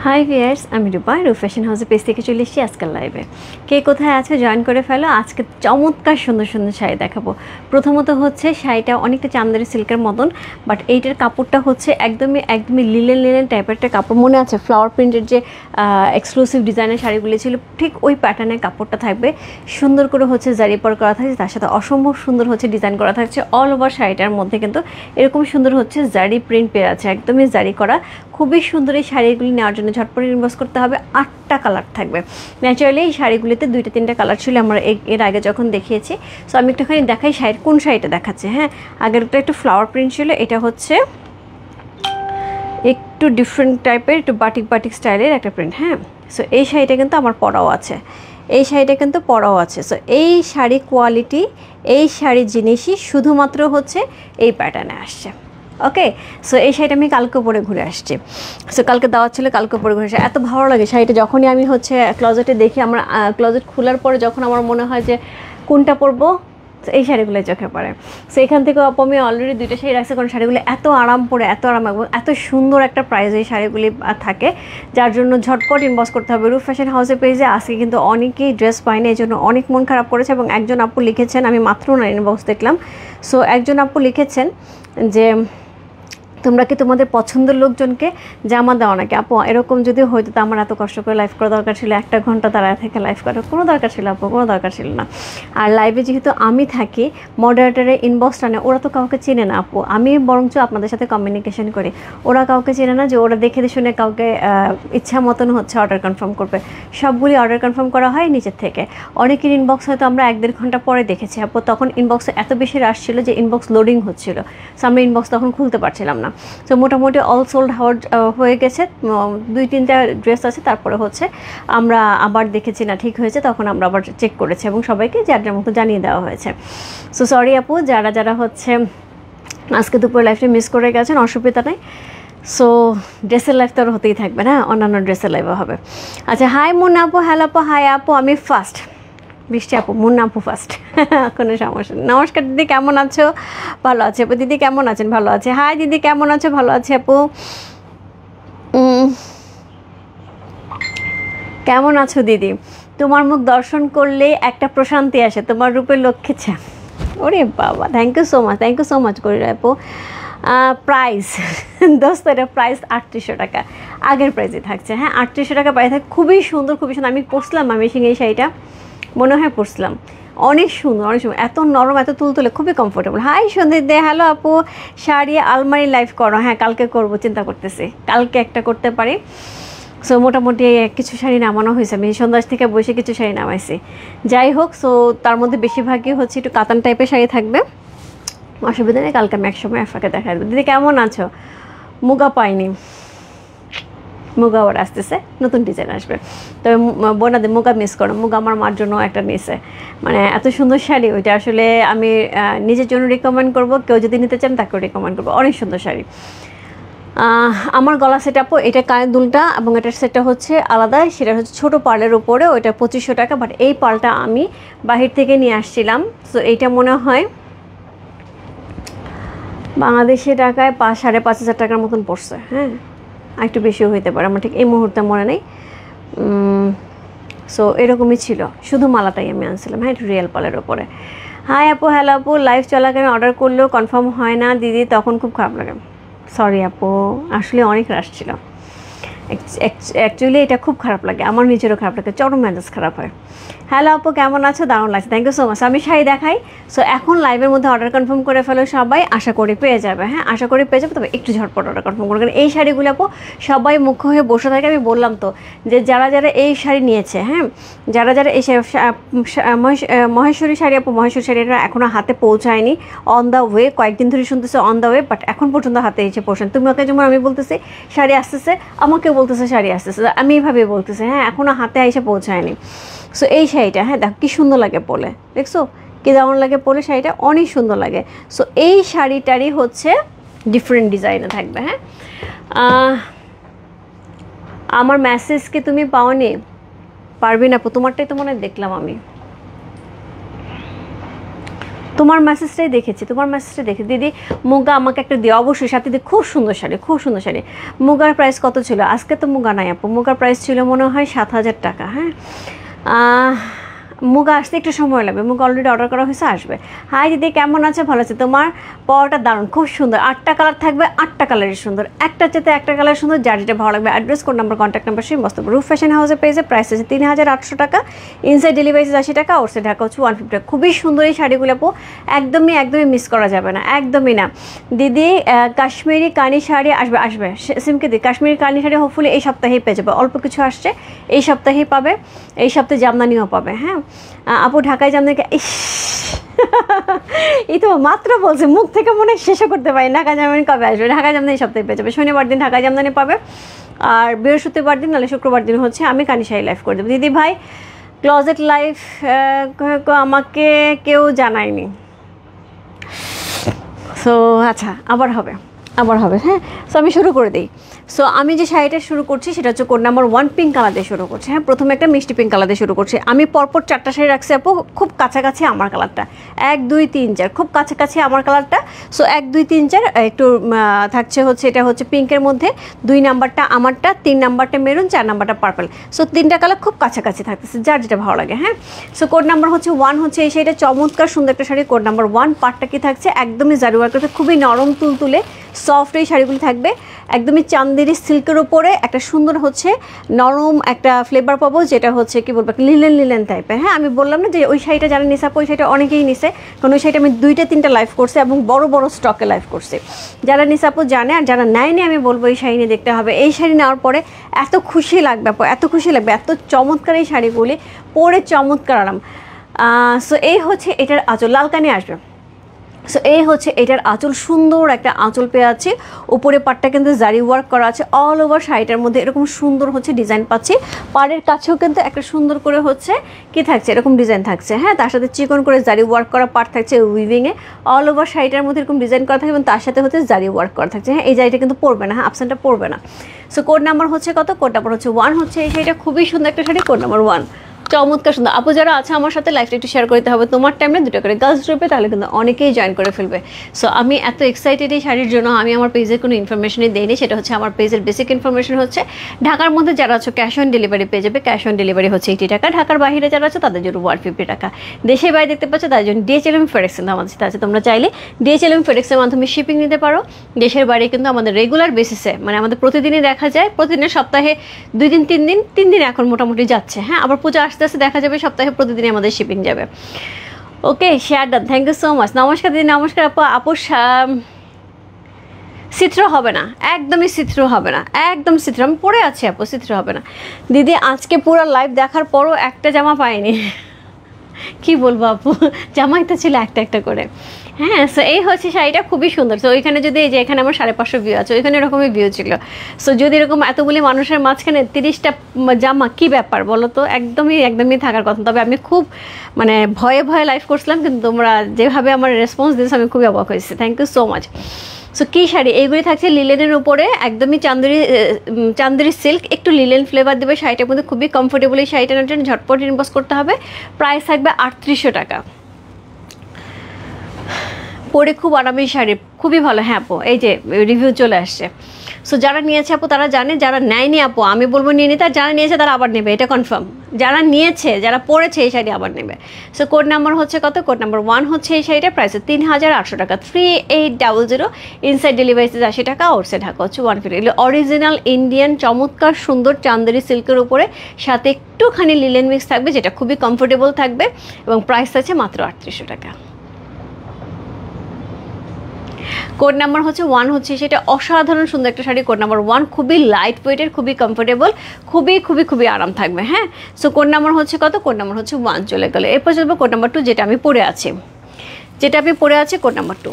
High viewers, আমি রূপা fashion হাউসের page থেকে চলে এসেছি আজকাল লাইভে। কে কোথায় আছে জয়েন করে ফেলো। আজকে চমৎকার সুন্দর সুন্দর শাড়ি দেখাবো। প্রথমত হচ্ছে শাড়িটা অনেকটা চান্দেরি সিল্কের মতন, বাট এইটার কাপড়টা হচ্ছে একদমই লিলেন টাইপের একটা কাপড়। মনে আছে ফ্লাওয়ার প্রিন্টের যে এক্সক্লুসিভ ডিজাইনের শাড়িগুলি ছিল, ঠিক ওই প্যাটার্নের কাপড়টা থাকবে। সুন্দর করে হচ্ছে জারি পার করা থাকছে, তার সাথে অসম্ভব সুন্দর হচ্ছে ডিজাইন করা থাকছে। অল ওভার শাড়িটার মধ্যে কিন্তু এরকম সুন্দর হচ্ছে জারি প্রিন্ট পেয়ে আছে, একদমই জারি করা। খুবই সুন্দর এই শাড়িগুলি নেওয়ার জন্য ঝটপট ইনবক্স করতে হবে। 8টা কালার থাকবে। ন্যাচারালি এই শাড়িগুলিতে 2-3টা কালার ছিল আমরা এর আগে যখন দেখিয়েছি। সো আমি একটুখানি দেখাই শাড়ির কোন শাড়িটা দেখাচ্ছে। হ্যাঁ, আগেরটা একটু ফ্লাওয়ার প্রিন্ট ছিল, এটা হচ্ছে একটু ডিফারেন্ট টাইপের, একটু বাটিক স্টাইলের একটা প্রিন্ট। হ্যাঁ, সো এই শাড়িটা কিন্তু আমার পরাও আছে, এই শাড়িটা কিন্তু পরাও আছে। সো এই শাড়ি কোয়ালিটি, এই শাড়ির জিনিসই শুধুমাত্র হচ্ছে এই প্যাটার্নে আসছে। ওকে, সো এই শাড়িটা আমি কালকে পরে ঘুরে আসছি। সো কালকে দাওয়াত ছিল, কালকে পরে ঘুরে আসছি। এত ভালো লাগে শাড়িটা। যখনই আমি হচ্ছে ক্লোজেটে দেখি, আমরা ক্লোজেট খোলার পরে যখন আমার মনে হয় যে কোনটা পরবো, এই শাড়িগুলো চোখে পড়ে। সো এখান থেকে আমি অলরেডি 2টা শাড়ি রাখছি, কারণ শাড়িগুলো এত আরাম পরে, এত আরাম এবং এত সুন্দর একটা প্রাইস এই শাড়িগুলি থাকে, যার জন্য ঝটপট ইনবক্স করতে হবে। রূপ ফ্যাশন হাউসের পেজে আজকে কিন্তু অনেকেই ড্রেস পায়নি, এই জন্য অনেক মন খারাপ করেছে। এবং একজন আপু লিখেছেন, আমি মাত্র না ইনবক্স দেখলাম। সো একজন আপু লিখেছেন যে তোমরা কি তোমাদের পছন্দের লোকজনকে জামা দাও নাকি আপু? এরকম যদি হয়তো তো আমার এত কষ্ট করে লাইভ করা দরকার ছিল, 1 ঘন্টা দাঁড়ায় থেকে লাইভ করার কোনো দরকার ছিল আপু, কোনো দরকার ছিল না। আর লাইভে যেহেতু আমি থাকি, মডারেটারের ইনবক্স টানে, ওরা তো কাউকে চেনে না আপু। আমি বরঞ্চ আপনাদের সাথে কমিউনিকেশন করি, ওরা কাউকে চেনে না যে ওরা দেখে শুনে কাউকে ইচ্ছা মতন হচ্ছে অর্ডার কনফার্ম করবে। সবগুলি অর্ডার কনফার্ম করা হয় নিচের থেকে। অনেকের ইনবক্স হয়তো আমরা 1-1.5 ঘন্টা পরে দেখেছি আপু, তখন ইনবক্সে এত বেশি রাশ ছিল যে ইনবক্স লোডিং হচ্ছিল। সো আমরা ইনবক্স তখন খুলতে পারছিলাম না। সো মোটামুটি অল সোল্ড হয়ে গেছে। 2-3টা ড্রেস আছে, তারপরে হচ্ছে আমরা আবার দেখেছি না ঠিক হয়েছে, তখন আমরা আবার চেক করেছি এবং সবাইকে যার যার মতো জানিয়ে দেওয়া হয়েছে। সো সরি আপু, যারা হচ্ছে আজকে দুপুরে লাইফটা মিস করে গেছেন, অসুবিধা নেই। সো ড্রেসের লাইফ তো আর হতেই থাকবে না, অন্যান্য ড্রেসের লাইফও হবে। আচ্ছা, হাই মুন্না আপু, হ্যালো আপু, হাই আপু, আমি ফার্স্ট বৃষ্টি আপু, মুন্না আপু ফার্স্ট, কোনো সমস্যা নেই। নমস্কার দিদি, কেমন আছো? ভালো আছে আপু। দিদি কেমন আছেন? ভালো আছে। হাই দিদি, কেমন আছো? ভালো আছে আপু। কেমন আছো দিদি? তোমার মুখ দর্শন করলে একটা প্রশান্তি আসে, তোমার রূপের লক্ষ্যেছে। ওরে বাবা, থ্যাংক ইউ সো মাচ করি আপু। প্রাইস দোস্ত, এটা প্রাইস 3800 টাকা, আগের প্রাইসে থাকছে। হ্যাঁ, 3800 টাকা প্রাইস থাকে। খুবই সুন্দর, আমি পরছিলাম এই শাড়িটা, মনে হয় পরছিলাম। অনেক সুন্দর, এত নরম, এত তুলতুলে, খুবই কমফোর্টেবল। হাই সন্দীপ দে, হ্যালো আপু। শাড়ি আলমারি লাইভ করো? হ্যাঁ, কালকে করবো, চিন্তা করতেছি, কালকে একটা করতে পারি। সো মোটামুটি কিছু শাড়ি নামানো হয়েছে, আমি সন্ধ্যা থেকে বসে কিছু শাড়ি নামাইছি। যাই হোক, সো তার মধ্যে বেশিরভাগই হচ্ছে একটু কাতান টাইপের শাড়ি থাকবে। অসুবিধা নেই, কালকে আমি একসময় আফাকে দেখা দেবো। দিদি কেমন আছো? মুগা পাইনি, মুগা আবার আসতেছে, নতুন ডিজাইন আসবে। তবে বোনাদের মুগা মিস করো, মুগা আমার মার জন্য একটা নিয়েছে, মানে এত সুন্দর শাড়ি। ওইটা আসলে আমি নিজের জন্য রিকমেন্ড করবো, কেউ যদি নিতে চান তাকেও রিকমেন্ড করবো, অনেক সুন্দর শাড়ি। আমার গলা সেট আপও, এটা কানের দুলটা এবং এটার সেটটা হচ্ছে আলাদা, সেটা হচ্ছে ছোটো পার্লের উপরে, ওইটা 2500 টাকা। বাট এই পার্লটা আমি বাহির থেকে নিয়ে আসছিলাম। সো এইটা মনে হয় বাংলাদেশি টাকায় 5,500 টাকার মতন পড়ছে। হ্যাঁ, একটু বেশিও হইতে পারে, আমার ঠিক এই মুহূর্তে মনে নেই। সো এরকমই ছিল, শুধু মালাটাই আমি আনছিলাম। হ্যাঁ, একটু রিয়েল পালের ওপরে। হাই আপু, হ্যালো আপু। লাইভ চলাকালীন অর্ডার করলেও কনফার্ম হয় না দিদি, তখন খুব খারাপ লাগে। সরি আপু, আসলে অনেক রাশ ছিল। অ্যাকচুয়ালি এটা খুব খারাপ লাগে, আমার নিজেরও খারাপ লাগে, চরম মেজাজ খারাপ হয়। হ্যালো আপু, কেমন আছো? দারুণ লাগছে, থ্যাংক ইউ সো মাচ। আমি শাড়ি দেখাই। সো এখন লাইভের মধ্যে অর্ডার কনফার্ম করে ফেলো সবাই, আশা করি পেয়ে যাবে। হ্যাঁ, আশা করি পেয়ে যাবে, তবে একটু ঝটপট অর্ডার কনফার্ম করে। কারণ এই শাড়িগুলো আপু সবাই মুখ্য হয়ে বসে থাকে। আমি বললাম তো যে যারা এই শাড়ি নিয়েছে, হ্যাঁ, যারা এই মহেশ্বরী শাড়ি আপু, মহেশ্বরী শাড়িটা এখনও হাতে পৌঁছায়নি, অন দ্য ওয়ে। কয়েকদিন ধরে শুনতেছে অন দ্য ওয়ে, বাট এখন পর্যন্ত হাতে এসে পৌঁছান। তুমি ওকে, যেমন আমি বলতেছি শাড়ি আসতেছে, আমাকে বলতেছে শাড়ি আসতেছে, আমি এইভাবে বলতেছি। হ্যাঁ, এখনও হাতে এসে পৌঁছায়নি। সো এই শাড়িটা, হ্যাঁ দেখ কি সুন্দর লাগে পরে, দেখছো কি দারুণ লাগে পরে, শাড়িটা অনেক সুন্দর লাগে। সো এই শাড়িটারই হচ্ছে ডিফারেন্ট ডিজাইনে থাকবে। হ্যাঁ, আমার মেসেজকে তুমি পাওনি? পারবি না আপু, তোমারটাই তো মনে দেখলাম আমি। তোমার মেসেজটাই দেখেছি, তোমার মেসেজটা দেখে দিদি মুগা আমাকে একটা দিও অবশ্যই। সাথে দিদি খুব সুন্দর শাড়ি, খুব সুন্দর শাড়ি। মুগার প্রাইস কত ছিল? আজকে তো মুগা নাই আপু, মুগার প্রাইস ছিল মনে হয় 7,000 টাকা। হ্যাঁ, মুগা আসতে একটু সময় লাগবে, মুগা অলরেডি অর্ডার করা হয়েছে, আসবে। হাই দিদি কেমন আছে? ভালো আছে। তোমার পরোটা দারুণ, খুব সুন্দর, 8টা কালার থাকবে, 8টা কালারই সুন্দর, একটার চেয়ে একটা কালার সুন্দর, যার যেটা ভালো লাগবে। Address, code number, contact number সেই মস্ত। রূপ ফ্যাশন হাউসে পেয়েছে, প্রাইস আছে 3,800 টাকা, ইনসাইড ডেলিভারি 80 টাকা, আউটসাইড ঢাকা হচ্ছে 150 টাকা। খুবই সুন্দর এই শাড়িগুলো আপু, একদমই একদমই মিস করা যাবে না, একদমই না। দিদি কাশ্মীরি কানি শাড়ি আসবে, আসবে সিমকে দি, কাশ্মীরি কানি শাড়ি হোপফুলি এই সপ্তাহেই পেয়ে যাবে, অল্প কিছু আসছে, এই সপ্তাহেই পাবে, এই সপ্তাহে জামদানিও পাবে। হ্যাঁ আপু ঢাকায় জামদানি, ইস এই তো মাত্র বলছে, মুখ থেকে মনে হয় শেষও করতে পারি। ঢাকা জামদানি কবে আসবে? ঢাকা জামদানি সপ্তাহে পেয়ে যাবে, শনিবার দিন ঢাকা জামদানি পাবে, আর বৃহস্পতিবার দিন নাহলে শুক্রবার দিন হচ্ছে আমি কানি শাড়ি লাইভ করে দেবো। দিদি ভাই ক্লোজেট লাইভ আমাকে কেউ জানায়নি, সো আচ্ছা আবার হবে, আবার হবে। হ্যাঁ, সো আমি শুরু করে দিই। সো আমি যে শাড়িটা শুরু করছি সেটা হচ্ছে কোড নাম্বার 1 পিঙ্ক কালার দিয়ে শুরু করছি। হ্যাঁ, প্রথমে একটা মিষ্টি পিঙ্ক কালার দিয়ে শুরু করছি। আমি পরপর 4টা শাড়ি রাখছি আপু, খুব কাছাকাছি আমার কালারটা, 1 2 3 4, খুব কাছাকাছি আমার কালারটা। সো 1 2 3 4 একটু থাকছে হচ্ছে, এটা হচ্ছে পিঙ্কের মধ্যে, 2 নাম্বারটা আমারটা, 3 নাম্বারটা মেরুন, 4 নাম্বারটা পার্পল। সো 3টা কালার খুব কাছাকাছি থাকতেছে, যার যেটা ভালো লাগে। হ্যাঁ, সো কোড নাম্বার হচ্ছে 1 হচ্ছে এই শাড়িটা, চমৎকার সুন্দর একটা শাড়ি, কোড নাম্বার 1। পাটটা কি থাকছে? একদমই জারি ওয়ার্ক করতে, খুবই নরম তুলতুলে সফট এই শাড়িগুলো থাকবে, একদমই চান্দেরি সিল্কের উপরে একটা সুন্দর হচ্ছে নরম একটা ফ্লেভার পাবো, যেটা হচ্ছে কি বলবো লিলেন লিলেন টাইপের। হ্যাঁ, আমি বললাম না যে ওই শাড়িটা যারা নিছে আপু, ওই শাড়িটা অনেকেই নিছে, কারণ ওই শাড়িটা আমি 2টা 3টা লাইভ করছি এবং বড় বড় স্টকে লাইভ করছি। যারা নিছে আপু জানে, আর যারা নেয়নি আমি বলবো এই শাড়ি নিয়ে দেখতে হবে। এই শাড়ি নেওয়ার পরে এত খুশি লাগবে আপু, এত খুশি লাগবে, এত চমৎকার এই শাড়িগুলি পরে, চমৎকার আরাম। সো এই হচ্ছে এটার আঁচল, লালকানি আসবে। সো এই হচ্ছে এটার আঁচল, সুন্দর একটা আঁচল পেয়ে আছে, উপরে পাটটা কিন্তু জারি ওয়ার্ক করা আছে, অল ওভার শাড়িটার মধ্যে এরকম সুন্দর হচ্ছে ডিজাইন পাচ্ছি। পাড়ের কাছেও কিন্তু একটা সুন্দর করে হচ্ছে কি থাকছে, এরকম ডিজাইন থাকছে। হ্যাঁ, তার সাথে চিকন করে জারি ওয়ার্ক করা পাট থাকছে উইভিংয়ে, অল ওভার শাড়িটার মধ্যে এরকম ডিজাইন করা থাকবে এবং তার সাথে হচ্ছে জারি ওয়ার্ক করা থাকছে। হ্যাঁ, এই জারিটা কিন্তু পড়বে না, হ্যাঁ আপসেন্টটা পড়বে না। সো কোড নাম্বার হচ্ছে কত? কোড নাম্বার হচ্ছে 1 হচ্ছে এই শাড়িটা, খুবই সুন্দর একটা শাড়ি, কোড নাম্বার 1, চমৎকার সুন্দর। আপু যারা আছে আমার সাথে লাইফটা একটু শেয়ার করতে হবে তোমার টাইমে 2টা করে গার্লস গ্রুপে, তাহলে কিন্তু অনেকেই জয়েন করে ফেলবে। সো আমি এত এক্সাইটেড এই শাড়ির জন্য, আমি আমার পেজের কোনো ইনফরমেশনই দেইনি, সেটা হচ্ছে আমার পেজের বেসিক ইনফরমেশন হচ্ছে ঢাকার মধ্যে যারা আছো ক্যাশ অন ডেলিভারি পেয়ে যাবে, ক্যাশ অন ডেলিভারি হচ্ছে 80 টাকা, ঢাকার বাইরে যারা আছে তাদের জন্য 150 টাকা, দেশের বাইরে দেখতে পাচ্ছ তাদের জন্য DHL ফেডেক্স আমাদের সাথে আছে, তোমরা চাইলে DHL ফেডেক্সের মাধ্যমে শিপিং নিতে পারো। দেশের বাইরে কিন্তু আমাদের রেগুলার বেসিসে, মানে আমাদের প্রতিদিনই দেখা যায়, প্রতিদিনের সপ্তাহে 2 দিন 3 দিন এখন মোটামুটি যাচ্ছে। হ্যাঁ, আবার পূজা আস্তে আস্তে দেখা যাবে সপ্তাহে প্রতিদিনই আমাদের শিপিং যাবে। Okay, share done, thank you so much. নমস্কার দিদি, নমস্কার আপু। আপু চিত্র হবে না, একদমই চিত্র হবে না, একদম চিত্র, আমি পরে আছি আপু, চিত্র হবে না। দিদি আজকে পুরো লাইভ দেখার পরও একটা জামা পাইনি, কি বলবো আপু, জামাই তো ছিল একটা একটা করে। হ্যাঁ, সো এই হচ্ছে শাড়িটা, খুবই সুন্দর। সো ওইখানে যদি এই যে এখানে আমার 550 ভিউ আছে, ওইখানে এরকমই ভিউ ছিল। সো যদি এরকম এতগুলি মানুষের মাঝখানে 30টা জামা, কি ব্যাপার বলো তো, একদমই একদমই থাকার কথা। তবে আমি খুব মানে ভয়ে ভয়ে লাইভ করছিলাম, কিন্তু তোমরা যেভাবে আমার রেসপন্স দিয়েছো আমি খুবই অবাক হয়েছি, thank you so much. So কী শাড়ি এইগুলি থাকছে? লিলেনের উপরে, একদমই চান্দেরি সিল্ক, একটু লিলেন ফ্লেভার দেবে শাড়িটার মধ্যে, খুবই কমফোর্টেবল। এই শাড়িটার জন্য ঝটপট ইনবক্স করতে হবে, প্রাইস থাকবে 3800 টাকা, পরে খুব আরামের শাড়ি, খুবই ভালো। হ্যাঁ আপু, এই যে রিভিউ চলে আসছে। সো যারা নিয়েছে আপু তারা জানে, যারা নেয়নি আপু আমি বলবো নিয়ে নিতে, আর যারা নিয়েছে তারা আবার নেবে, এটা কনফার্ম। যারা নিয়েছে, যারা পরেছে এই শাড়ি আবার নেবে। সো কোড নাম্বার হচ্ছে কত? কোড নাম্বার 1 হচ্ছে এই শাড়িটা, প্রাইস 3800 টাকা, 3800, ইনসাইড ডেলিভারি 80 টাকা, আউটসাইড ঢাকা হচ্ছে 150। অরিজিনাল ইন্ডিয়ান চমৎকার সুন্দর চান্দেরি সিল্কের উপরে, সাথে একটুখানি লিলেন মিক্স থাকবে, যেটা খুবই কমফোর্টেবল থাকবে এবং প্রাইস আছে মাত্র 3800 টাকা। কোড নাম্বার হচ্ছে 1 হচ্ছে সেটা, অসাধারণ সুন্দর একটা শাড়ি, কোড নাম্বার 1, খুবই লাইট ওয়েটের, খুবই কমফোর্টেবল, খুবই খুবই খুবই আরাম থাকবে। হ্যাঁ, সো কোড নাম্বার হচ্ছে কত? কোড নাম্বার হচ্ছে 1 চলে গেল। এরপর চলবে কোড নাম্বার 2, যেটা আমি পরে আছি, যেটা আমি পরে আছি, কোড নাম্বার 2।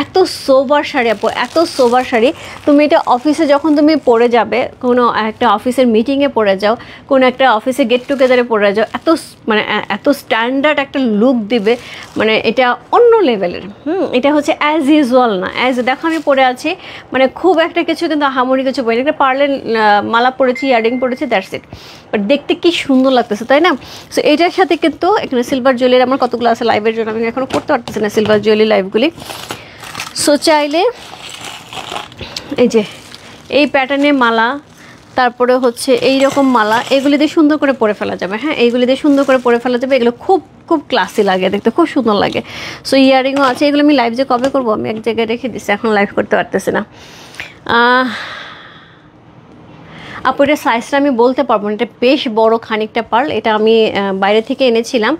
এত সোবার শাড়ি আপু, এত সোবার শাড়ি। তুমি এটা অফিসে যখন তুমি পরে যাবে, কোনো একটা অফিসের মিটিংয়ে পরে যাও, কোনো একটা অফিসে গেট টুগেদারে পরে যাও, মানে এত স্ট্যান্ডার্ড একটা লুক দিবে, মানে এটা অন্য লেভেলের। এটা হচ্ছে অ্যাজ ইউজুয়াল না, দেখো আমি পরে আছি, মানে খুব একটা কিছু কিন্তু আহামরি কিছু বলি, একটা পার্লের মালা পরেছি, ইয়ারিং পরেছি, দ্যাটস ইট, বাট দেখতে কি সুন্দর লাগতেছে, তাই না? সো এটার সাথে কিন্তু এখানে সিলভার জুয়েলারি আমার কতগুলো আছে লাইভের জন্য, আমি এখনও করতে পারতেছি না সিলভার জুয়েলারি লাইভগুলি। সো চাইলে এই যে এই প্যাটার্নের মালা, তারপরে হচ্ছে এই রকম মালা, এগুলি দিয়ে সুন্দর করে পরে ফেলা যাবে। হ্যাঁ, এইগুলি দিয়ে সুন্দর করে পরে ফেলা যাবে, এগুলো খুব খুব ক্লাসি লাগে, দেখতে খুব সুন্দর লাগে। সো ইয়ারিংও আছে, এগুলো আমি লাইভ যে কবে করবো আমি এক জায়গায় রেখে দিচ্ছি, এখন লাইভ করতে পারতেছি না। আপু এটা সাইজটা আমি বলতে পারবো না, এটা বেশ বড় খানিকটা পার্ল, এটা আমি বাইরে থেকে এনেছিলাম,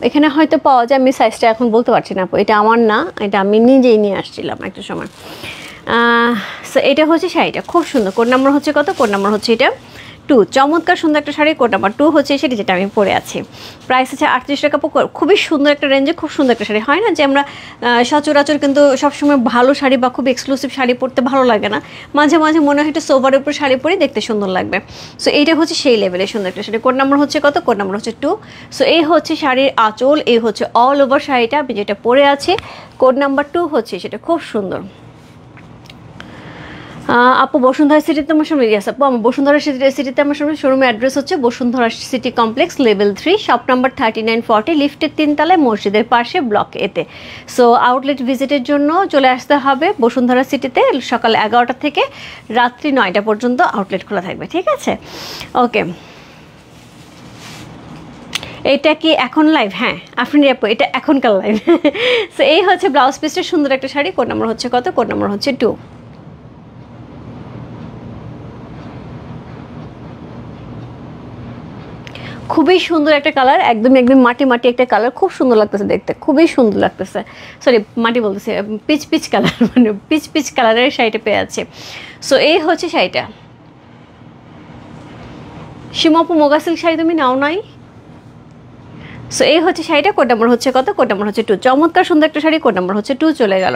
এখানে হয়তো পাওয়া যায়, আমি সাইজটা এখন বলতে পারছি না আপু, এটা আমার না, এটা আমি নিজেই নিয়ে আসছিলাম একটা সময়। সো এটা হচ্ছে শাড়িটা খুব সুন্দর। কোড নাম্বার হচ্ছে কত? কোড নাম্বার হচ্ছে এটা 2। চমৎকার সুন্দর একটা শাড়ি, কোড নাম্বার 2 হচ্ছে সেটি, যেটা আমি পরে আছি। প্রাইস আছে 38 টাকা। খুবই সুন্দর একটা রেঞ্জে খুব সুন্দর একটা শাড়ি। হয় না যে আমরা সচরাচর কিন্তু সবসময় ভালো শাড়ি বা খুব এক্সক্লুসিভ শাড়ি পরতে ভালো লাগে না, মাঝে মাঝে মনে হয় একটা সোভারের উপর শাড়ি পরে দেখতে সুন্দর লাগবে। সো এইটা হচ্ছে সেই লেভেলের সুন্দর একটা শাড়ি। কোড নাম্বার হচ্ছে কত? কোড নাম্বার হচ্ছে 2। সো এই হচ্ছে শাড়ির আঁচল, এই হচ্ছে অল ওভার শাড়িটা আমি যেটা পরে আছি, কোড নাম্বার 2 হচ্ছে সেটা, খুব সুন্দর। আপু বসুন্ধরা সিটিতে আমার সামনে, ইয়াস আপু আমার বসুন্ধরা সিটিতে আমার সামনে শোরুমের অ্যাড্রেস হচ্ছে Bashundhara city complex level 3 shop number 3940, লিফটের 3 তলায় মসজিদের পাশে ব্লক এতে। সো আউটলেট ভিজিটের জন্য চলে আসতে হবে বসুন্ধরা সিটিতে, সকাল 11টা থেকে রাত্রি 9টা পর্যন্ত আউটলেট খোলা থাকবে, ঠিক আছে? ওকে, এটা কি এখন লাইভ? হ্যাঁ আপনি আপু এটা এখনকার লাইভ। সো এই হচ্ছে ব্লাউজ পিসটা, সুন্দর একটা শাড়ি। কোড নাম্বার হচ্ছে কত? কোড নাম্বার হচ্ছে 2। খুবই সুন্দর একটা কালার, একদম মাটি মাটি একটা কালার, খুব সুন্দর লাগতেছে দেখতে, খুবই সুন্দর লাগতেছে। সরি মাটি বলতেছে, পিচ পিচ কালার, মানে পিচ পিচ কালারের শাড়িটা পেয়ে আছে। সো এই হচ্ছে শাড়িটা। সীমাপু মোগা সিল্ক শাড়ি তুমি নাও নাই? সো এই হচ্ছে শাড়িটা। কোড নাম্বার হচ্ছে কত? কোড নাম্বার হচ্ছে 2। চমৎকার সুন্দর একটা শাড়ি, কোড নাম্বার হচ্ছে 2 চলে গেল।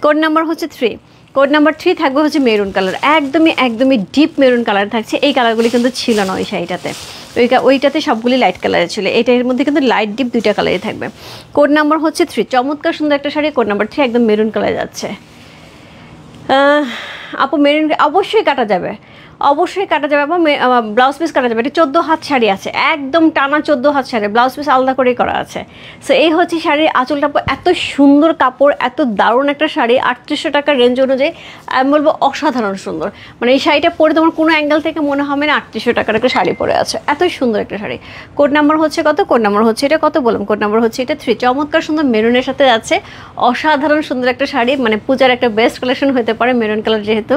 কোড নাম্বার হচ্ছে 3। কোড নাম্বার 3 থাকবে হচ্ছে মেরুন কালার, একদমই ডিপ মেরুন কালার থাকছে। এই কালারগুলি কিন্তু ছিল না ওই শাড়িটাতে, ওইটাতে সবগুলি লাইট কালারে ছিল, এটার মধ্যে কিন্তু লাইট ডিপ দুইটা কালারই থাকবে। কোড নাম্বার হচ্ছে 3। চমৎকার সুন্দর একটা শাড়ি, কোড নাম্বার 3 একদম মেরুন কালারে যাচ্ছে। আপু মেরুন অবশ্যই কাটা যাবে, অবশ্যই কাটা যাবে, এবং ব্লাউজ পিস কাটা যাবে। এটা 14 হাত শাড়ি আছে, একদম টানা 14 হাত শাড়ি, ব্লাউজ পিস আলাদা করেই করা আছে। সো এই হচ্ছে শাড়ির আঁচলটা, এত সুন্দর কাপড়, এত দারুণ একটা শাড়ি, 3800 টাকার রেঞ্জ অনুযায়ী আমি বলবো অসাধারণ সুন্দর। মানে এই শাড়িটা পরে তোমার কোনো অ্যাঙ্গেল থেকে মনে হবে না 3800 টাকার একটা শাড়ি পরে আছে, এত সুন্দর একটা শাড়ি। কোড নাম্বার হচ্ছে কত? কোড নাম্বার হচ্ছে এটা কত বললাম? কোড নাম্বার হচ্ছে এটা 3। চমৎকার সুন্দর মেরুনের সাথে আছে, অসাধারণ সুন্দর একটা শাড়ি, মানে পূজার একটা বেস্ট কালেকশন হতে পারে মেরুন কালার যেহেতু।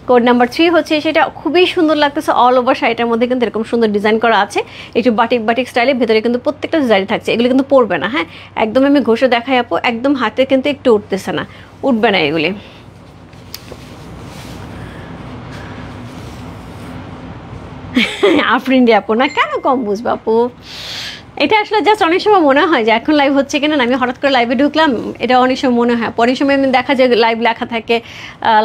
কোড নাম্বার 3 হচ্ছে সেটা, খুবই সুন্দর লাগতেছে। অল ওভার শাড়িটার মধ্যে কিন্তু এরকম সুন্দর ডিজাইন করা আছে, একটু বাটিক স্টাইলে, ভেতরে কিন্তু প্রত্যেকটা ডিজাইন থাকছে। এগুলি কিন্তু পরবে না, হ্যাঁ একদম আমি ঘষে দেখাই আপু, একদম হাতে কিন্তু একটু উঠতেছে না, উঠবে না এগুলি। আফরিন আপু না, কেন কম বুঝবো আপু? এটা আসলে জাস্ট অনেক সময় মনে হয় যে এখন লাইভ হচ্ছে কিনা, আমি হঠাৎ করে লাইভে ঢুকলাম, এটা অনেক সময় মনে হয়, অনেক সময় আমি দেখা যায় লাইভ লেখা থাকে,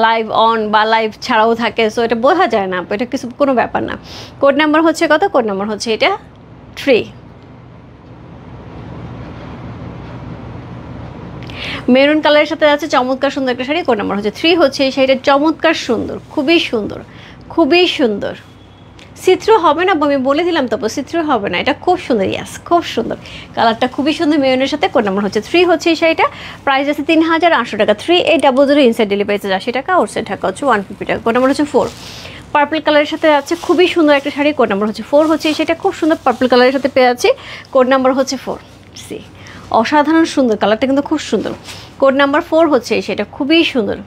লাইভ অন বা লাইভ ছাড়াও থাকে, সো এটা বোঝা যায় না, এটা কিছু কোনো ব্যাপার না। কোড নাম্বার হচ্ছে কত? কোড নাম্বার হচ্ছে এটা 3। মেরুন কালারের সাথে আছে চমৎকার সুন্দর একটা শাড়ি, কোড নাম্বার হচ্ছে 3 হচ্ছে এই শাড়িটা, চমৎকার সুন্দর, খুবই সুন্দর, খুবই সুন্দর। সিথ্রু হবে না, আমি বলে দিলাম তো সিথ্রু হবে না, এটা খুব সুন্দর, ইয়াস খুব সুন্দর কালারটা, খুবই সুন্দর মেরুনের সাথে। কোড নাম্বার হচ্ছে 3 হচ্ছে এই শাড়িটা, প্রাইস আছে 3800 টাকা। 3800, ইনসাইড ডেলিভারি চার্জ 80 টাকা, আউটসাইড টাকা হচ্ছে 150 টাকা। কোড নাম্বার হচ্ছে 4। পার্পল কালারের সাথে আছে খুবই সুন্দর একটা শাড়ি, কোড নাম্বার হচ্ছে 4 হচ্ছে এই শাড়িটা, খুব সুন্দর পার্পল কালারের সাথে পেয়ে আছে, কোড নাম্বার হচ্ছে 4। সি অসাধারণ সুন্দর কালারটা কিন্তু খুব সুন্দর। কোড নাম্বার 4 হচ্ছে এই শাড়িটা, খুবই সুন্দর।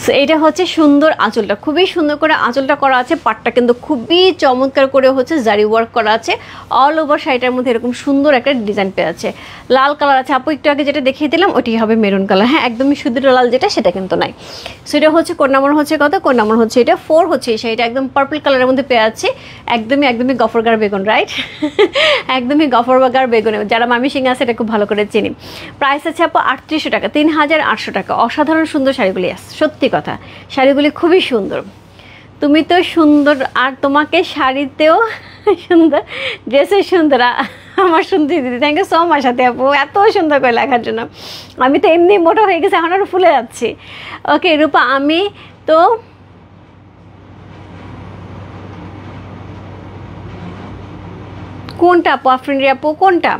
সো এটা হচ্ছে সুন্দর আঁচলটা, খুবই সুন্দর করে আঁচলটা করা আছে, পাটটা কিন্তু খুবই চমৎকার করে হচ্ছে জারি ওয়ার্ক করা আছে। অল ওভার শাড়িটার মধ্যে এরকম সুন্দর একটা ডিজাইন পেয়ে আছে। লাল কালার আছে, আপু একটু আগে যেটা দেখিয়ে দিলাম ওইটাই হবে মেরুন কালার, হ্যাঁ একদমই শুদ্ধ লাল যেটা সেটা কিন্তু নাই। সো এটা হচ্ছে কোড নাম্বার হচ্ছে কত, কোড নাম্বার হচ্ছে এটা 4 হচ্ছে এই শাড়িটা, একদম পার্পল কালারের মধ্যে পেয়ে আছে, একদমই গফরগার বেগুন, রাইট একদমই গফরগার বেগুন, যারা মামি সিং আছে এটা খুব ভালো করে চিনি। প্রাইস আছে আপু 3800 টাকা, 3800 টাকা। অসাধারণ সুন্দর শাড়িগুলি আছে, সত্যি কথা শাড়িগুলি খুবই সুন্দর। তুমি তো সুন্দর, আর তোমাকে শাড়িতেও সুন্দর, ড্রেসে সুন্দর। আমার শুনতে দিদি থ্যাংক ইউ সো মাচ সাথে আপু, এত সুন্দর করে লেখার জন্য। আমি তো এমনি মোটা হয়ে গেছে, এখন আরও ফুলে যাচ্ছি। ওকে রূপা, আমি তো কোনটা আপু, আফরিন আপু কোনটা?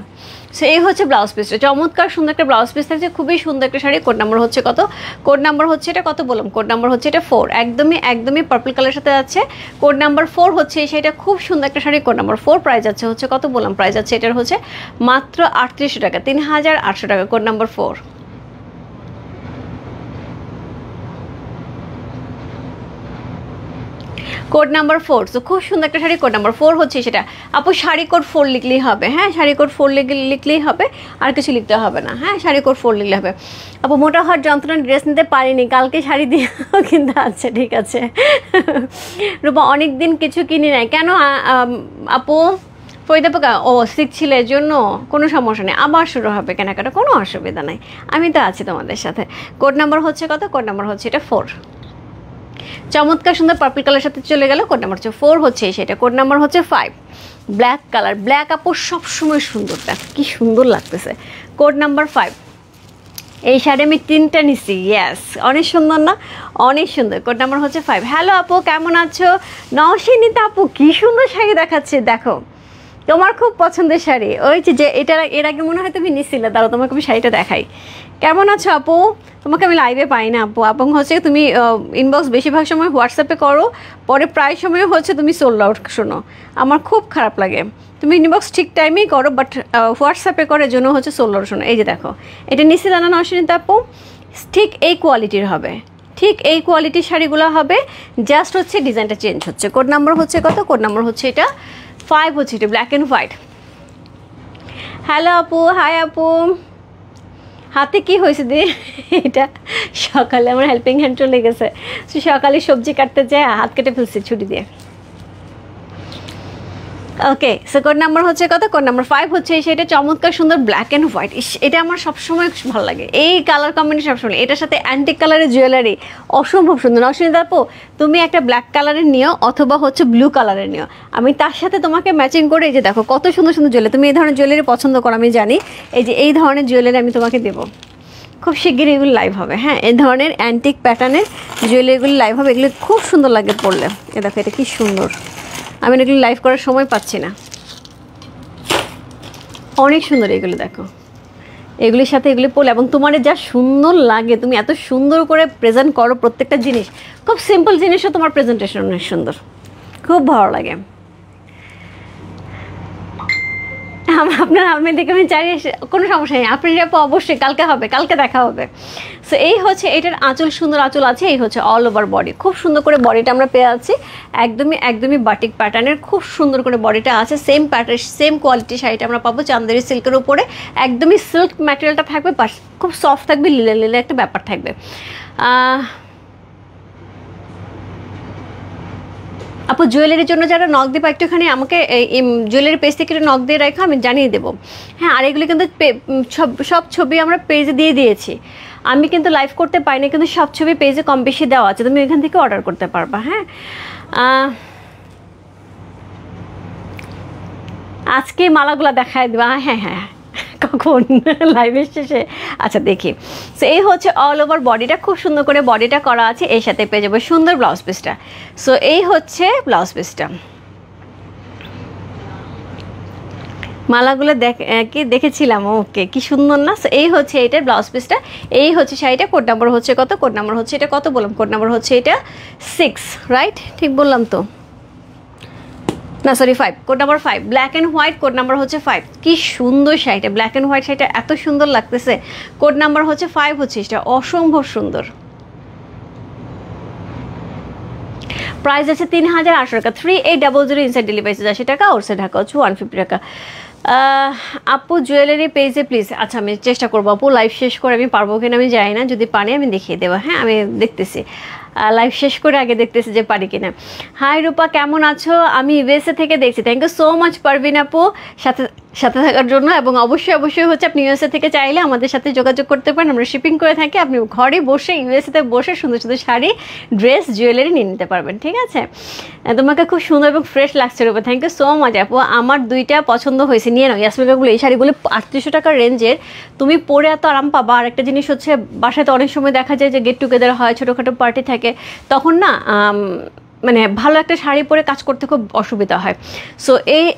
সো এই হচ্ছে ব্লাউজ পিসটা, চমৎকার সুন্দর একটা ব্লাউজ পিস থাকছে, খুবই সুন্দর একটা শাড়ি। কোড নাম্বার হচ্ছে কত, কোড নাম্বার হচ্ছে এটা কত বললাম, কোড নাম্বার হচ্ছে এটা 4, একদমই পার্পল কালারের সাথে আছে। কোড নাম্বার 4 হচ্ছে এই শাড়িটা, খুব সুন্দর একটা শাড়ি। কোড নাম্বার 4 প্রাইস আছে হচ্ছে কত বললাম, প্রাইস আছে এটার হচ্ছে মাত্র 3800 টাকা, 3800 টাকা code number 4। Code number 4, so খুব সুন্দর একটা শাড়ি। কোড নাম্বার 4 হচ্ছে সেটা আপু, শাড়ি কোড 4 লিখলেই হবে, হ্যাঁ শাড়ি কোড 4 লিখলেই হবে, আর কিছু লিখতে হবে না, হ্যাঁ শাড়ি কোড 4 লিখলে হবে। আপু মোটা হওয়ার যন্ত্রণা, ড্রেস নিতে পারিনি, কালকে শাড়ি দিয়েও কিন্তু আছে, ঠিক আছে রূপা অনেক দিন কিছু কিনি নাই কেন আপু? ফরিদাপা ও সিক ছিল এর জন্য, কোনো সমস্যা নেই, আবার শুরু হবে কেনাকাটা, কোনো অসুবিধা নাই, আমি তো আছি তোমাদের সাথে। কোড নাম্বার হচ্ছে কত, কোড নাম্বার হচ্ছে এটা 4, চমৎকার সুন্দর পার্পল কালার সাথে চলে গেল। কোড নাম্বার হচ্ছে 4 হচ্ছে সেটা, কোড নাম্বার হচ্ছে 5, ব্ল্যাক কালার, ব্ল্যাক আপু সবসময় সুন্দর, দেখ কি সুন্দর লাগতেছে। কোড নাম্বার 5, এই শাড়ি আমি 3টা নিছি, ইয়েস অনেক সুন্দর না, অনেক সুন্দর। কোড নাম্বার হচ্ছে 5। হ্যালো আপু কেমন আছো? নওশিনিতা আপু কি সুন্দর শাড়ি দেখাচ্ছে, দেখো তোমার খুব পছন্দের শাড়ি, ওই যে এটা এর আগে মনে হয় তুমি নিছিলে, দাঁড়াও তোমাকে আমি শাড়িটা দেখাই। কেমন আছো আপু? তোমাকে আমি লাইভে পাই না আপু, এবং হচ্ছে তুমি ইনবক্স বেশিরভাগ সময় হোয়াটসঅ্যাপে করো, পরে প্রায় সময় হচ্ছে তুমি সোল্ড আউট শোনো, আমার খুব খারাপ লাগে। তুমি ইনবক্স ঠিক টাইমেই করো, বাট হোয়াটসঅ্যাপে করার জন্য হচ্ছে সোল্ড আউট শোনো। এই যে দেখো এটা নিছিলে না নওশিনিতা আপু, ঠিক এই কোয়ালিটির হবে, ঠিক এই কোয়ালিটির শাড়িগুলো হবে, জাস্ট হচ্ছে ডিজাইনটা চেঞ্জ হচ্ছে। কোড নাম্বার হচ্ছে কত, কোড নাম্বার হচ্ছে এটা 5 হচ্ছে এটা, ব্ল্যাক অ্যান্ড হোয়াইট। হ্যালো আপু, হাই আপু, হাতে কি হয়েছে দি? এটা সকালে আমার হেল্পিং হ্যান্ড চলে গেছে, সকালে সবজি কাটতে যায় হাত কেটে ফেলছি ছুটি দিয়ে। ওকে সো কোড নাম্বার হচ্ছে কত, কোড নাম্বার 5 হচ্ছে সেটা, চমৎকার সুন্দর ব্ল্যাক অ্যান্ড হোয়াইট, এটা আমার সবসময় ভালো লাগে এই কালার কম্বিনেশন সবসময়। এটার সাথে অ্যান্টিক কালারের জুয়েলারি অসম্ভব সুন্দর। অসুবিধা আপু তুমি একটা ব্ল্যাক কালারের নিও অথবা হচ্ছে ব্লু কালারের নিও, আমি তার সাথে তোমাকে ম্যাচিং করে এই যে দেখো কত সুন্দর সুন্দর জুয়েলারি, তুমি এই ধরনের জুয়েলারি পছন্দ করো আমি জানি, এই যে এই ধরনের জুয়েলারি আমি তোমাকে দেবো, খুব শিগগিরই এগুলো লাইভ হবে। হ্যাঁ এই ধরনের অ্যান্টিক প্যাটার্নের জুয়েলারিগুলো লাইভ হবে, এগুলো খুব সুন্দর লাগে পরলে। এ দেখো এটা কি সুন্দর, আমি এগুলো লাইভ করার সময় পাচ্ছি না, অনেক সুন্দর এগুলো দেখো, এগুলির সাথে এগুলি পরলে এবং তোমার যা সুন্দর লাগে, তুমি এত সুন্দর করে প্রেজেন্ট করো প্রত্যেকটা জিনিস, খুব সিম্পল জিনিসও তোমার প্রেজেন্টেশন অনেক সুন্দর, খুব ভালো লাগে। আপনার আমি দেখে আমি চাই, কোনো সমস্যা নেই, আপনি অবশ্যই কালকে হবে, কালকে দেখা হবে। সো এই হচ্ছে এটার আঁচল, সুন্দর আঁচল আছে, এই হচ্ছে অল ওভার বডি, খুব সুন্দর করে বডিটা আমরা পেয়ে আছি, একদমই বাটিক প্যাটার্নের খুব সুন্দর করে বডিটা আছে, সেম প্যাটার্ন সেম কোয়ালিটি শাড়িটা আমরা পাবো চান্দেরি সিল্কের উপরে, একদমই সিল্ক ম্যাটেরিয়ালটা থাকবে, খুব সফট থাকবে, লীলা লীলা একটা ব্যাপার থাকবে। আপু জুয়েলারির জন্য যারা নক দেবো একটুখানি আমাকে জুয়েলারি পেজ থেকে নক দিয়ে রাখো, আমি জানিয়ে দেবো। হ্যাঁ আর এগুলো কিন্তু সব ছবি আমরা পেজে দিয়ে দিয়েছি, আমি কিন্তু লাইভ করতে পারি না, কিন্তু সব ছবি পেজে কম বেশি দেওয়া আছে, তুমি এখান থেকে অর্ডার করতে পারবা। হ্যাঁ আজকে মালাগুলো দেখায় দেবা, হ্যাঁ কখন লাইভের শেষে, আচ্ছা দেখি। সো এই হচ্ছে অল ওভার বডিটা, খুব সুন্দর করে বডিটা করা আছে, এর সাথে পেয়ে যাবো সুন্দর ব্লাউজ পিসটা। সো এই হচ্ছে ব্লাউজ পিসটা, মালাগুলো দেখেছিলাম, ওকে কি সুন্দর না। সো এই হচ্ছে এটার ব্লাউজ পিসটা, এই হচ্ছে শাড়িটা। কোড নাম্বার হচ্ছে কত, কোড নাম্বার হচ্ছে এটা কত বললাম, কোড নাম্বার হচ্ছে এটা 6, রাইট ঠিক বললাম তো না, sorry 5, code number 5, black and white, code number হচ্ছে 5। কি সুন্দর শাড়িটা, ব্ল্যাক অ্যান্ড হোয়াইট শাড়িটা এত সুন্দর লাগতেছে, কোড নাম্বার হচ্ছে 5 হচ্ছে এটা, অসম্ভব সুন্দর। প্রাইস আছে 3800 টাকা, 3800 ইনসাইড ডেলিভারি 80 টাকা, আউটসাইড ঢাকা হচ্ছে 150 টাকা। আপু জুয়েলারি পেজে প্লিজ। আচ্ছা আমি চেষ্টা করবো আপু, লাইভ শেষ করে আমি পারবো কিনা আমি জানি না, যদি পারি আমি দেখিয়ে দেবো। হ্যাঁ আমি দেখতেছি, লাইভ শেষ করে আগে দেখতেছি যে পারি কিনা। হাই রূপা কেমন আছো? আমি ইউএসএ থেকে দেখছি। Thank you so much Parvin আপু সাথে থাকার জন্য। এবং অবশ্যই হচ্ছে আপনি ইউএসএ থেকে চাইলে আমাদের সাথে যোগাযোগ করতে পারেন, আমরা শিপিং করে থাকি। আপনি ঘরে বসে ইউএসএতে বসে সুন্দর সুন্দর শাড়ি, ড্রেস, জুয়েলারি নিয়ে নিতে পারবেন। ঠিক আছে, তোমাকে খুব সুন্দর এবং ফ্রেশ লাগছে রূপা, থ্যাংক ইউ সো মাচ আপু। আমার দুইটা পছন্দ হয়েছে, নিয়ে নাও ইয়াসমিনগুলো। এই শাড়িগুলো 3800 টাকার রেঞ্জের, তুমি পরে এত আরাম পাবা। আর একটা জিনিস হচ্ছে বাসায় তো অনেক সময় দেখা যায় যে গেট টুগেদার হয়, ছোটোখাটো পার্টি থাকে, তখন না মানে ভালো একটা শাড়ি পরে কাজ করতে খুব অসুবিধা হয়। সো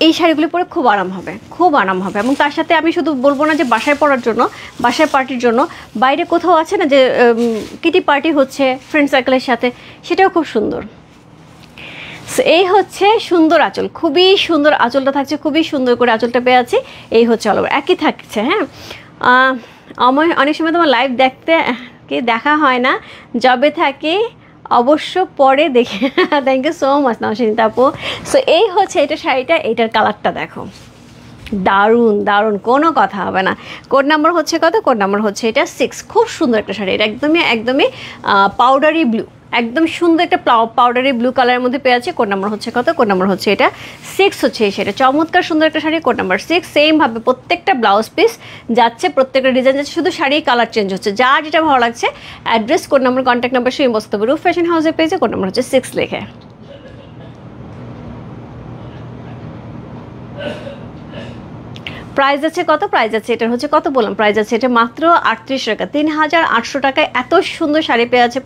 এই শাড়িগুলি পরে খুব আরাম হবে, খুব আরাম হবে। এবং তার সাথে আমি শুধু বলবো না যে বাসায় পরার জন্য, বাসায় পার্টির জন্য, বাইরে কোথাও আছে না যে কিটি পার্টি হচ্ছে ফ্রেন্ড সার্কেলের সাথে, সেটাও খুব সুন্দর। সো এই হচ্ছে সুন্দর আঁচল, খুবই সুন্দর আঁচলটা থাকছে, খুবই সুন্দর করে আঁচলটা পেয়ে আছি। এই হচ্ছে অল ওভার একই থাকছে। হ্যাঁ অনেক সময় তোমার লাইভ দেখা হয় না, যবে থাকি অবশ্য পরে দেখে। থ্যাংক ইউ সো মাচ নওশিনিতা আপু। সো এই হচ্ছে এটা শাড়িটা, এইটার কালারটা দেখো, দারুণ দারুণ, কোনো কথা হবে না। কোড নাম্বার হচ্ছে কত? কোড নাম্বার হচ্ছে এটা 6। খুব সুন্দর একটা শাড়ি, এটা একদমই পাউডারি ব্লু, একদম সুন্দর একটা পাউডারি ব্লু কালারের মধ্যে পেয়ে আছে। কোড নাম্বার হচ্ছে কত? কোড নাম্বার হচ্ছে এটা 6 হচ্ছে সেটা। চমৎকার সুন্দর একটা শাড়ি, কোড নাম্বার 6। সেমভাবে প্রত্যেকটা ব্লাউজ পিস যাচ্ছে, প্রত্যেকটা ডিজাইন যাচ্ছে, শুধু শাড়ি কালার চেঞ্জ হচ্ছে। যার যেটা ভালো লাগছে address, code number, contact number সেই বসতে হবে। রূপ ফ্যাশন হাউসের পেজে কোড নাম্বার হচ্ছে 6 লেখে। প্রাইস আছে কত? প্রাইস আছে এটার হচ্ছে কত বললাম, প্রাইস আছে এটা মাত্র 38 টাকা, 3800 টাকায় এত সুন্দর শাড়ি পেয়ে আছে।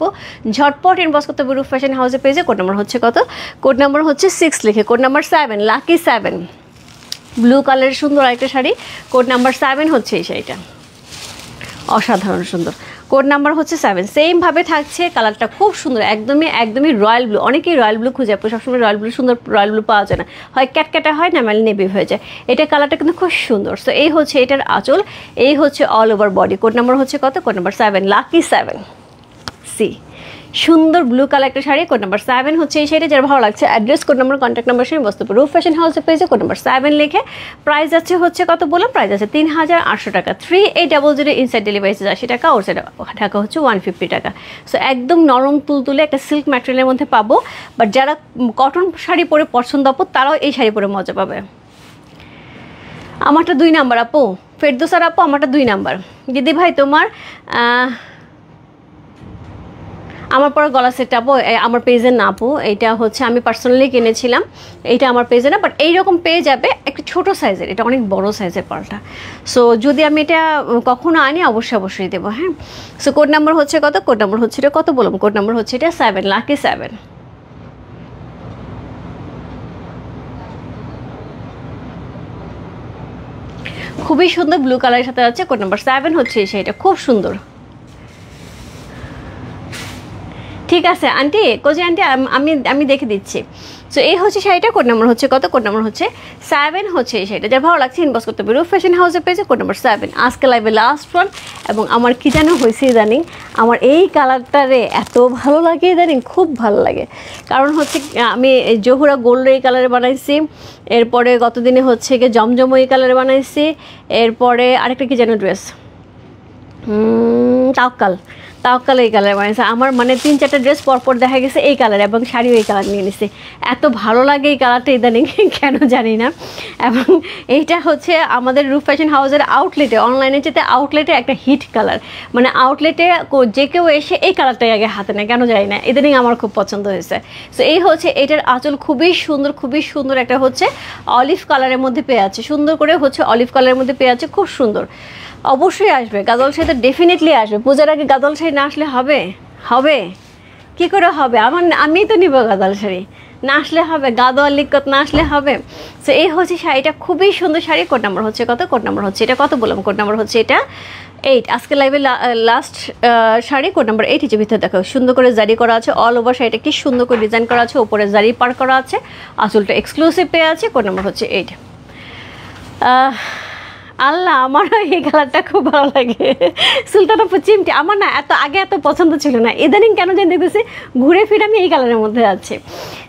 ঝটপট ইনবক্স করতে হবে রূপ ফ্যাশন হাউসের পেজে। কোড নাম্বার হচ্ছে কত? কোড নাম্বার হচ্ছে 6 লিখে। কোড নাম্বার 7, লাকি 7, ব্লু কালারের সুন্দর আরেকটা শাড়ি। কোড নাম্বার 7 হচ্ছে এই শাড়িটা, অসাধারণ সুন্দর। কোড নাম্বার হচ্ছে 7। সেমভাবে থাকছে, কালারটা খুব সুন্দর, একদমই রয়্যাল ব্লু। অনেকেই রয়্যাল ব্লু খুঁজে, সবসময় রয়্যাল ব্লু সুন্দর রয়্যাল ব্লু পাওয়া যায় না, হয় ক্যাটক্যাটা হয় না, মানে নেভি হয়ে যায়। এটা কালারটা কিন্তু খুব সুন্দর। সো এই হচ্ছে এটার আঁচল, এই হচ্ছে all over body. Code number হচ্ছে কত? Code number 7, lucky 7 C. সুন্দর ব্লু কালার একটা শাড়ি, কোড নাম্বার 7 হচ্ছে এই শাড়িটা। যার ভালো লাগছে address, code number, contact number সেই বস্তু রূপ ফ্যাশন হাউসের পেজে কোড নাম্বার 7 লিখে। প্রাইস আছে হচ্ছে কত বললাম, প্রাইস আছে 3800 টাকা, 3800 ইনসাইড ডেলিভারি 80 টাকা, আউটসাইড ঢাকা হচ্ছে 150 টাকা। সো একদম নরম তুলতুলে একটা সিল্ক ম্যাটেরিয়ালের মধ্যে পাবো। বাট যারা কটন শাড়ি পরে পছন্দ আপু, তারাও এই শাড়ি পরে মজা পাবে। আমারটা 2 নাম্বার আপু, ফেরদৌসার আপু আমারটা 2 নাম্বার। দিদি ভাই তোমার আমার পরে গলা সেট আপু আমার পেজে না আপু, এইটা হচ্ছে আমি পার্সোনালি কিনেছিলাম, এইটা আমার পেজে না। বাট এইরকম পেয়ে যাবে একটু ছোটো সাইজের, এটা অনেক বড় সাইজের পাল্টা। সো যদি আমি এটা কখনো আনি অবশ্যই দেবো। হ্যাঁ সো কোড নাম্বার হচ্ছে কত? কোড নাম্বার হচ্ছে এটা কত বললাম, কোড নাম্বার হচ্ছে এটা 7, লাকি 7। খুবই সুন্দর ব্লু কালারের সাথে আছে। কোড নাম্বার 7 হচ্ছে সেটা, খুব সুন্দর। ঠিক আছে আন্টি, কোজি আন্টি আমি দেখে দিচ্ছি। সো এই হচ্ছে শাড়িটা, কোড নাম্বার হচ্ছে কত? কোড নাম্বার হচ্ছে 7 হচ্ছে এই শাড়িটা। যার ভালো লাগছে ইনবক্স করতে হবে রূপ ফ্যাশন হাউসের পেজে, কোড নাম্বার 7। আজকে লাইভে লাস্ট ওয়ান। এবং আমার কি যেন হয়েছে ইদানিং, আমার এই কালারটারে এত ভালো লাগে ইদানিং, খুব ভালো লাগে। কারণ হচ্ছে আমি জহুরা গোল্ড এই কালারে বানাইছি, এরপরে গতদিনে হচ্ছে গিয়ে জমজম এই কালারে বানাইছি, এরপরে আরেকটা কি যেন ড্রেস, তাওকাল এই কালার বানিয়েছে। আমার মানে 3-4টা ড্রেস পরপর দেখা গেছে এই কালার, এবং শাড়িও এই কালার নিয়ে নিছে। এত ভালো লাগে এই কালারটা ইদানিং, কেন জানি না। এবং এইটা হচ্ছে আমাদের রূপ ফ্যাশন হাউসের আউটলেটে, অনলাইনে যেতে আউটলেটে একটা হিট কালার, মানে আউটলেটে যে কেউ এসে এই কালারটাই আগে হাতে নেয়, কেন জানি না, ইদানিং আমার খুব পছন্দ হয়েছে। সো এই হচ্ছে এটার আঁচল, খুবই সুন্দর একটা হচ্ছে অলিভ কালারের মধ্যে পেয়ে আছে, সুন্দর করে হচ্ছে অলিভ কালারের মধ্যে পেয়ে আছে, খুব সুন্দর। অবশ্যই আসবে গাদল শাড়ি, তো ডেফিনেটলি আসবে। পূজার আগে গাদল শাড়ি না আসলে হবে কি করে হবে? আমি তো নিব গাদল শাড়ি, না আসলে হবে? গাদোয়াল লিকত না আসলে হবে? সো এই হচ্ছে শাড়িটা, খুবই সুন্দর শাড়ি। কোড নাম্বার হচ্ছে কত? কোড নাম্বার হচ্ছে এটা কত বললাম, কোড নাম্বার হচ্ছে এটা 8। আজকে লাইভে লাস্ট শাড়ি, কোড নাম্বার 8 হিসেবে ভিতরে দেখো সুন্দর করে জারি করা আছে, অল ওভার শাড়িটা কি সুন্দর করে ডিজাইন করা আছে, ওপরে জারি পার করা আছে, আঁচলটা এক্সক্লুসিভ পেয়ে আছে। কোড নাম্বার হচ্ছে 8। আল্লাহ, আমারও এই কালারটা খুব ভালো লাগে, সুলতান আপু চিমটি। আমার না আগে এত পছন্দ ছিল না, ইদানিং কেন জানি দেখতেছি ঘুরে ফিরে আমি এই কালারের মধ্যে যাচ্ছি।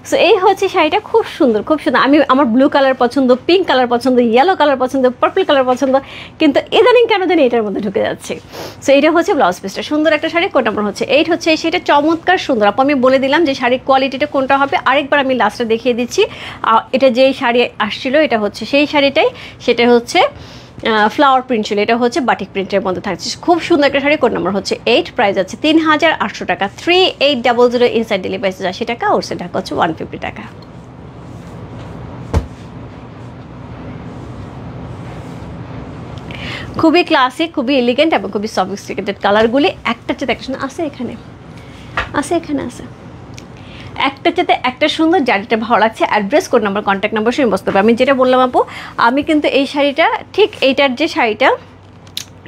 সো এই হচ্ছে শাড়িটা, খুব সুন্দর খুব সুন্দর। আমার ব্লু কালার পছন্দ, পিঙ্ক কালার পছন্দ, ইয়েলো কালার পছন্দ, পার্পল কালার পছন্দ, কিন্তু ইদানিং কেন জানি এটার মধ্যে ঢুকে যাচ্ছে। সো এটা হচ্ছে ব্লাউজ পিসটা, সুন্দর একটা শাড়ি। কোড নাম্বার হচ্ছে 8 হচ্ছে এই শাড়িটা, চমৎকার সুন্দর। আপু আমি বলে দিলাম যে শাড়ির কোয়ালিটিটা কোনটা হবে, আরেকবার আমি লাস্টে দেখিয়ে দিচ্ছি। এটা যেই শাড়ি আসছিল এটা হচ্ছে সেই শাড়িটাই, সেটা হচ্ছে ফ্লাওয়ার প্রিন্ট ছিল, এটা হচ্ছে বাটিক প্রিন্টের মধ্যে থাকছে, খুব সুন্দর একটা শাড়ি। কোড নাম্বার হচ্ছে 8, প্রাইস আছে 3800 টাকা, 3800 ইনসাইড ডেলিভারি 80 টাকা, আউটসাইড ঢাকা হচ্ছে 150 টাকা। খুবই ক্লাসিক, খুবই এলিগেন্ট এবং খুবই সফিস্টিকেটেড কালারগুলি, একটা চেয়ে একটা সুন্দর আছে, এখানে আছে, এখানে আছে, একটা চেতে একটা সুন্দর। যার ভালো লাগছে address, code number, contact number সব বসতে হবে। আমি যেটা বললাম আপু, আমি কিন্তু এই শাড়িটা ঠিক এইটার যে শাড়িটা,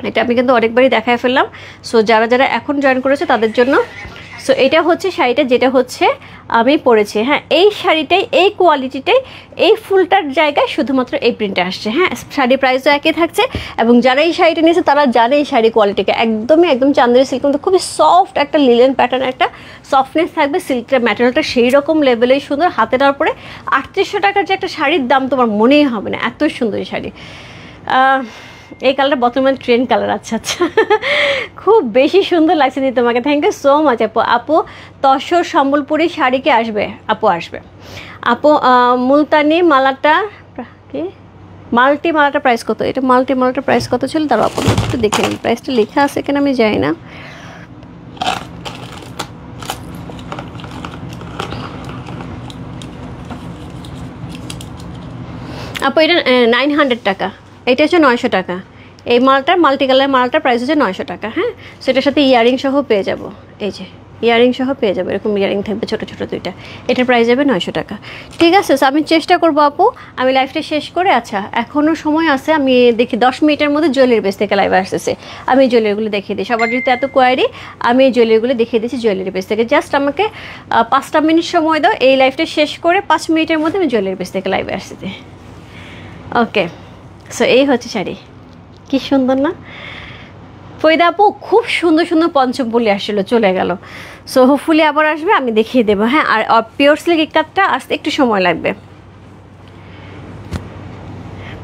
এটা আমি কিন্তু অনেকবারই দেখায় ফেললাম। সো যারা যারা এখন জয়েন করেছে তাদের জন্য। সো এটা হচ্ছে শাড়িটা যেটা হচ্ছে আমি পরেছি, হ্যাঁ এই শাড়িটাই, এই কোয়ালিটিটাই, এই ফুলটার জায়গায় শুধুমাত্র এই প্রিন্টে আসছে। হ্যাঁ শাড়ির প্রাইসও একই থাকছে, এবং যারা এই শাড়িটা নিয়েছে তারা জানে এই শাড়ি কোয়ালিটিকে, একদম চান্দেরি সিল্ক, কিন্তু খুবই সফট একটা লিলেন প্যাটার্ন, একটা সফটনেস থাকবে, সিল্কটার ম্যাটেরিয়ালটা সেই রকম লেভেলেই সুন্দর। হাতে নেওয়ার পরে 3800 টাকার যে একটা শাড়ির দাম তোমার মনেই হবে না, এত সুন্দর এই শাড়ি। এই কালারটা বর্তমান ট্রেন্ড কালার। আচ্ছা খুব বেশি সুন্দর লাগছে নি তোমাকে, থ্যাংক ইউ সো মাচ আপু। আপু তসর সম্বলপুরি শাড়িকে আসবে, আপু আসবে। আপু মুলতানি মালাটা কি, মাল্টি মালাটা প্রাইস কত? এটা মাল্টি মালাটা প্রাইস কত ছিল? তারও আপু একটু দেখে নিন, প্রাইসটা লেখা আছে কিনা আমি জানি না। আপু এটা 900 টাকা, এটা হচ্ছে 900 টাকা। এই মালটার মাল্টি কালার মালটার প্রাইস হচ্ছে 900 টাকা। হ্যাঁ সেটার সাথে ইয়ারিং সহ পেয়ে যাব, এই যে ইয়ারিং সহ পেয়ে যাবো, এরকম ইয়ারিং থাকবে ছোটো ছোটো দুইটা, এটার প্রাইস যাবে 900 টাকা। ঠিক আছে, আমি চেষ্টা করবো আপু, আমি লাইভটা শেষ করে, আচ্ছা এখনও সময় আছে, আমি দেখি 10 মিনিটের মধ্যে জুয়েলারি বেস থেকে লাইভ আসতেছে, আমি জুয়েলারিগুলো দেখিয়ে দিই। সবার যেহেতু এত কোয়ারি, আমি এই জুয়েলারিগুলো দেখিয়ে দিচ্ছি জুয়েলারি বেস থেকে। জাস্ট আমাকে 5টা মিনিট সময় দাও, এই লাইভটা শেষ করে 5 মিনিটের মধ্যে আমি জুয়েলারি বেস থেকে লাইভে আসতেছি। ওকে, সো এই হচ্ছে শাড়ি, কি সুন্দর না ফরিদা আপু? খুব সুন্দর সুন্দর পঞ্চমপল্লী আসছিলো, চলে গেল। সো হোপফুলি আবার আসবে, আমি দেখিয়ে দেবো। হ্যাঁ আর পিওর সিল্ক ইকাতটা আসতে একটু সময় লাগবে।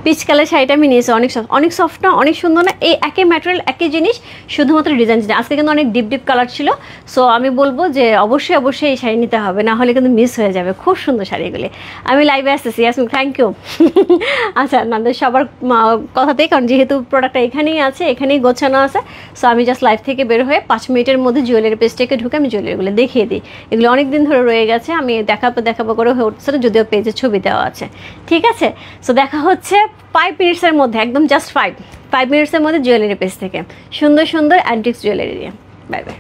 পিচ কালার শাড়িটা আমি নিয়েছি, অনেক সফট না, অনেক সুন্দর না, এই একই ম্যাটেরিয়াল একই জিনিস, শুধুমাত্র ডিজাইন চেঞ্জ। আজকে কিন্তু অনেক ডিপ কালার ছিল। সো আমি বলবো যে অবশ্যই এই শাড়ি নিতে হবে, না হলে কিন্তু মিস হয়ে যাবে। খুব সুন্দর শাড়িগুলি। আমি লাইভে আসতেছি, ইয়াসমিন থ্যাংক ইউ। আচ্ছা নাদের সবার কথাতেই, কারণ যেহেতু প্রোডাক্টটা এখানেই আছে, এখানেই গোছানো আছে। সো আমি জাস্ট লাইভ থেকে বের হয়ে 5 মিনিটের মধ্যে জুয়েলারি পেজটাকে ঢুকে আমি জুয়েলারিগুলো দেখিয়ে দিই। এগুলো অনেক দিন ধরে রয়ে গেছে, আমি দেখাবো করে হয়ে উঠছে, যদিও পেজে ছবি দেওয়া আছে। ঠিক আছে, সো দেখা হচ্ছে 5 মিনিটসের মধ্যে, একদম জাস্ট 5 মিনিটসের মধ্যে জুয়েলারি পেজ থেকে, সুন্দর সুন্দর অ্যান্টিক্স জুয়েলারি দিয়ে। Bye bye.